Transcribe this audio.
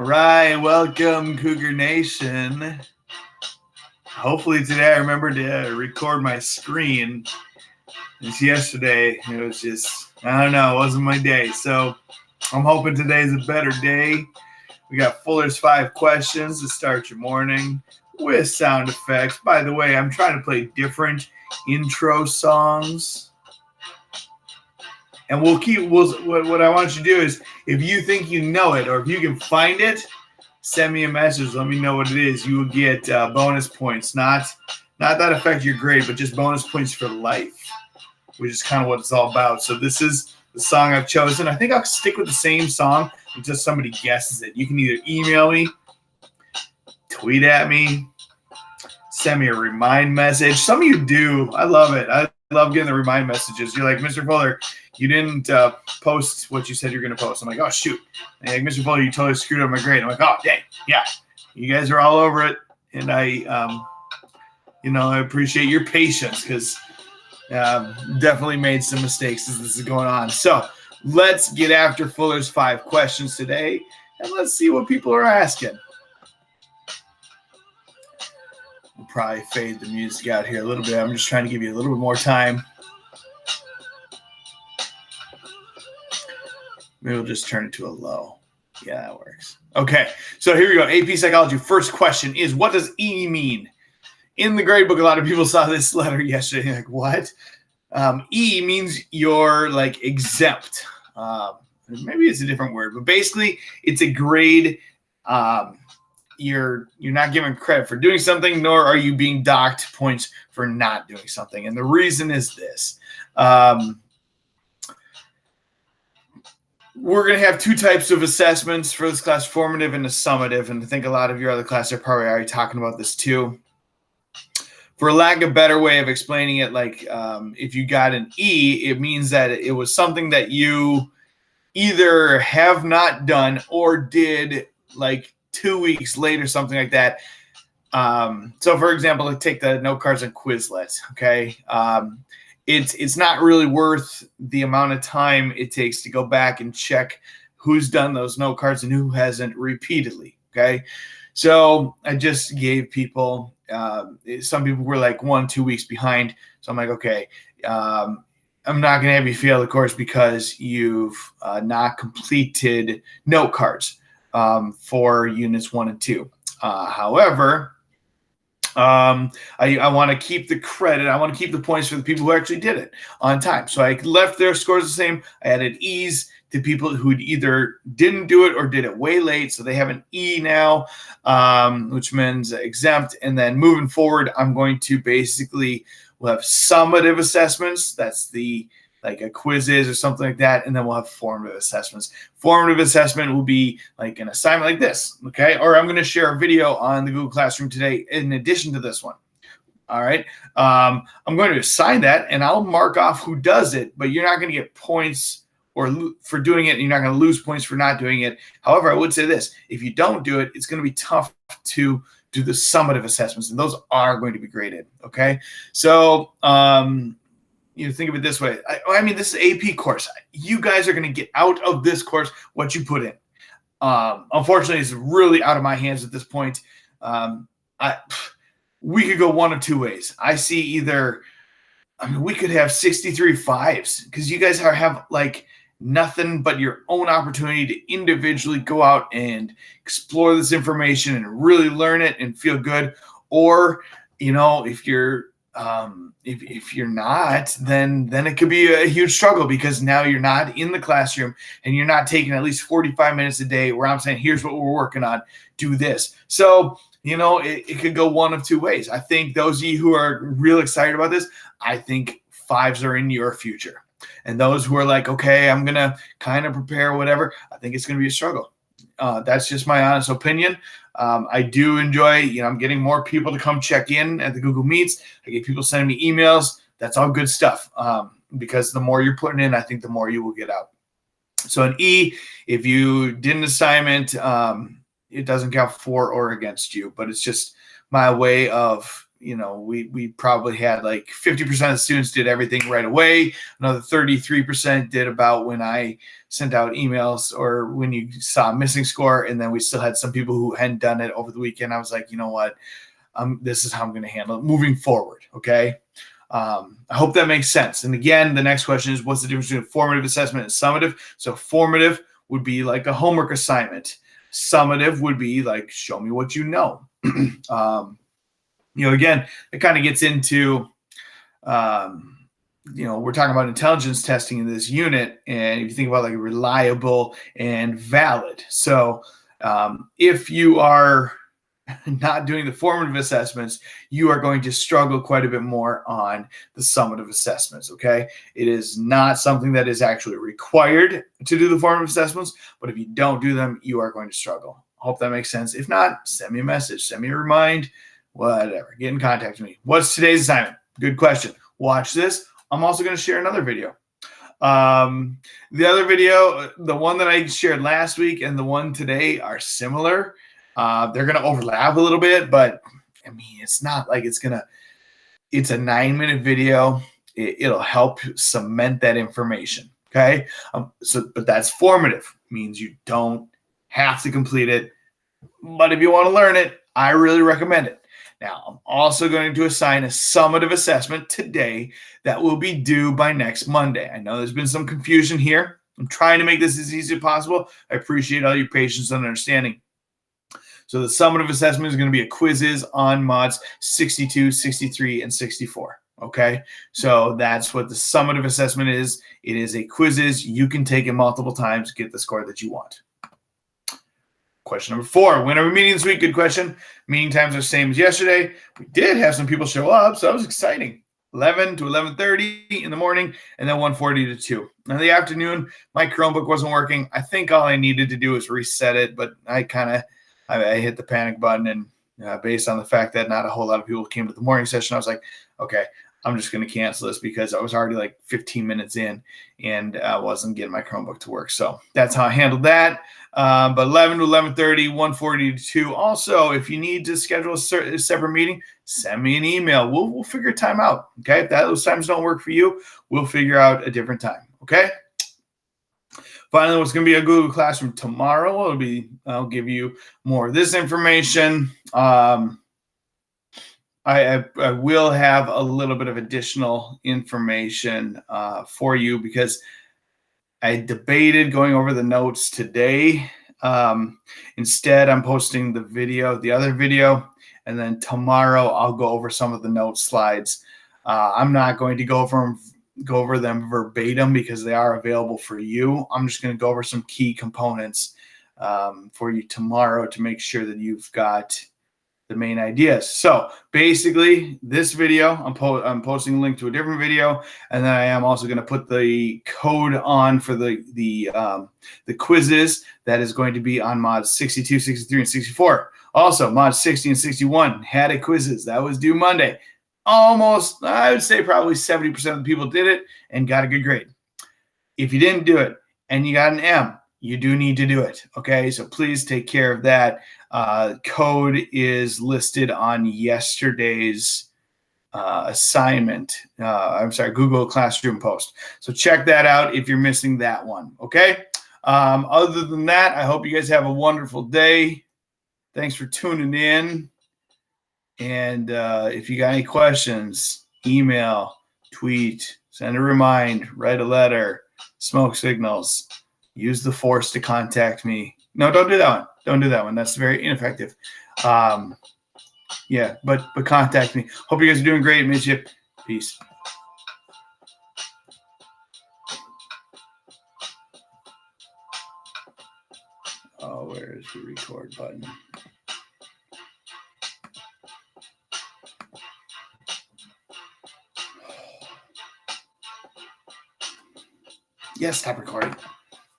right, welcome Cougar Nation. Hopefully today I remember to record my screen. It's yesterday. It was just, I don't know, it wasn't my day. So I'm hoping today's a better day. We got Fuller's 5 questions to start your morning with sound effects. By the way, I'm trying to play different intro songs. And what I want you to do is, if you think you know it or if you can find it, send me a message. Let me know what it is. You will get bonus points. Not that affect your grade, but just bonus points for life, which is kind of what it's all about. So this is the song I've chosen. I think I'll stick with the same song until somebody guesses it. You can either email me, tweet at me, send me a remind message. Some of you do. I love it. I love getting the remind messages. You're like, Mr. Fuller, you didn't post what you said you're going to post. I'm like, oh, shoot. And like, Mr. Fuller, you totally screwed up my grade. I'm like, oh, dang. Yeah. You guys are all over it. And I appreciate your patience because definitely made some mistakes as this is going on. So let's get after Fuller's 5 questions today, and let's see what people are asking. We'll probably fade the music out here a little bit. I'm just trying to give you a little bit more time. Maybe we'll just turn it to a low. Yeah, that works. Okay, so here we go. AP Psychology. First question is, what does E mean? In the grade book, a lot of people saw this letter yesterday. Like, what? E means you're like exempt. Maybe it's a different word, but basically it's a grade. You're not given credit for doing something, nor are you being docked points for not doing something. And the reason is this. We're going to have 2 types of assessments for this class, formative and a summative. And I think a lot of your other classes are probably already talking about this too. For lack of a better way of explaining it, like if you got an E, it means that it was something that you either have not done or did like 2 weeks later, something like that. So, for example, like take the note cards and Quizlet, okay? It's not really worth the amount of time it takes to go back and check who's done those note cards and who hasn't repeatedly, okay? So I just gave people some people were like 1-2 weeks behind. So I'm like, okay, I'm not going to have you fail the course because you've not completed note cards for units 1 and 2. However, I want to keep the credit. I want to keep the points for the people who actually did it on time. So I left their scores the same. I added E's to people who either didn't do it or did it way late. So they have an E now, which means exempt. And then moving forward, I'm going to basically, we'll have summative assessments. That's the like a quizzes or something like that. And then we'll have formative assessments. Formative assessment will be like an assignment like this, okay? Or I'm going to share a video on the Google Classroom today in addition to this one. All right. I'm going to assign that, and I'll mark off who does it, but you're not going to get points for doing it, and you're not going to lose points for not doing it. However, I would say this. If you don't do it, it's going to be tough to do the summative assessments, and those are going to be graded, okay? So, think of it this way. I mean, this is an AP course. You guys are going to get out of this course what you put in. Unfortunately, it's really out of my hands at this point. We could go one of 2 ways. I see either, we could have 63 5s because you guys have like nothing but your own opportunity to individually go out and explore this information and really learn it and feel good. Or, if you're if you're not, then it could be a huge struggle because now you're not in the classroom and you're not taking at least 45 minutes a day where I'm saying, here's what we're working on, do this. So, it could go one of 2 ways. I think those of you who are real excited about this, I think 5s are in your future. And those who are like, okay, I'm going to kind of prepare whatever, I think it's going to be a struggle. That's just my honest opinion. I do enjoy, I'm getting more people to come check in at the Google Meets. I get people sending me emails. That's all good stuff. Because the more you're putting in, I think the more you will get out. So an E, if you did an assignment, it doesn't count for or against you, but it's just my way of, we probably had like 50% of the students did everything right away. Another 33% did about when I sent out emails or when you saw a missing score. And then we still had some people who hadn't done it over the weekend. I was like, you know what? This is how I'm going to handle it moving forward. Okay. I hope that makes sense. And again, the next question is, what's the difference between formative assessment and summative? So formative would be like a homework assignment. Summative would be like, show me what you know. Again, it kind of gets into, we're talking about intelligence testing in this unit. And if you think about like reliable and valid. So if you are not doing the formative assessments, you are going to struggle quite a bit more on the summative assessments, okay? It is not something that is actually required to do the formative assessments, but if you don't do them, you are going to struggle. I hope that makes sense. If not, send me a message, send me a remind, whatever. Get in contact with me. What's today's assignment? Good question. Watch this. I'm also going to share another video. The other video, the one that I shared last week and the one today are similar. They're going to overlap a little bit, but I mean, it's not like it's a 9-minute video. It'll help cement that information. Okay. But that's formative, means you don't have to complete it. But if you want to learn it, I really recommend it. Now, I'm also going to assign a summative assessment today that will be due by next Monday. I know there's been some confusion here. I'm trying to make this as easy as possible. I appreciate all your patience and understanding. So the summative assessment is going to be a quizzes on mods 62, 63, and 64. Okay, so that's what the summative assessment is. It is a quizzes. You can take it multiple times, get the score that you want. Question number 4. When are we meeting this week? Good question. Meeting times are the same as yesterday. We did have some people show up, so that was exciting. 11 to 11:30 in the morning, and then 1:40 to 2. In the afternoon, my Chromebook wasn't working. I think all I needed to do was reset it, but I hit the panic button, and based on the fact that not a whole lot of people came to the morning session, I was like, okay, I'm just going to cancel this because I was already like 15 minutes in and I wasn't getting my Chromebook to work. So that's how I handled that. But 11 to 11:30, 1:40 to 2. Also, if you need to schedule a separate meeting, send me an email. We'll figure time out. Okay. If those times don't work for you, we'll figure out a different time. Okay. Finally, what's going to be a Google Classroom tomorrow? I'll give you more of this information. I will have a little bit of additional information for you because I debated going over the notes today. Instead, I'm posting the other video, and then tomorrow I'll go over some of the note slides. I'm not going to go over them verbatim because they are available for you. I'm just going to go over some key components for you tomorrow to make sure that you've got the main ideas. So basically this video, I'm posting a link to a different video, and then I am also going to put the code on for the quizzes that is going to be on mods 62, 63, and 64. Also, mods 60 and 61 had a quizzes that was due Monday. Almost, I would say probably 70% of the people did it and got a good grade. If you didn't do it and you got an M, you do need to do it. Okay, so please take care of that. Code is listed on yesterday's assignment. Google Classroom post. So check that out if you're missing that one. Okay. Other than that, I hope you guys have a wonderful day. Thanks for tuning in. And if you got any questions, email, tweet, send a remind, write a letter, smoke signals, use the force to contact me. No, don't do that one. Don't do that one. That's very ineffective. Yeah, but contact me. Hope you guys are doing great. Miss you. Peace. Oh, where's the record button? Yes, stop recording.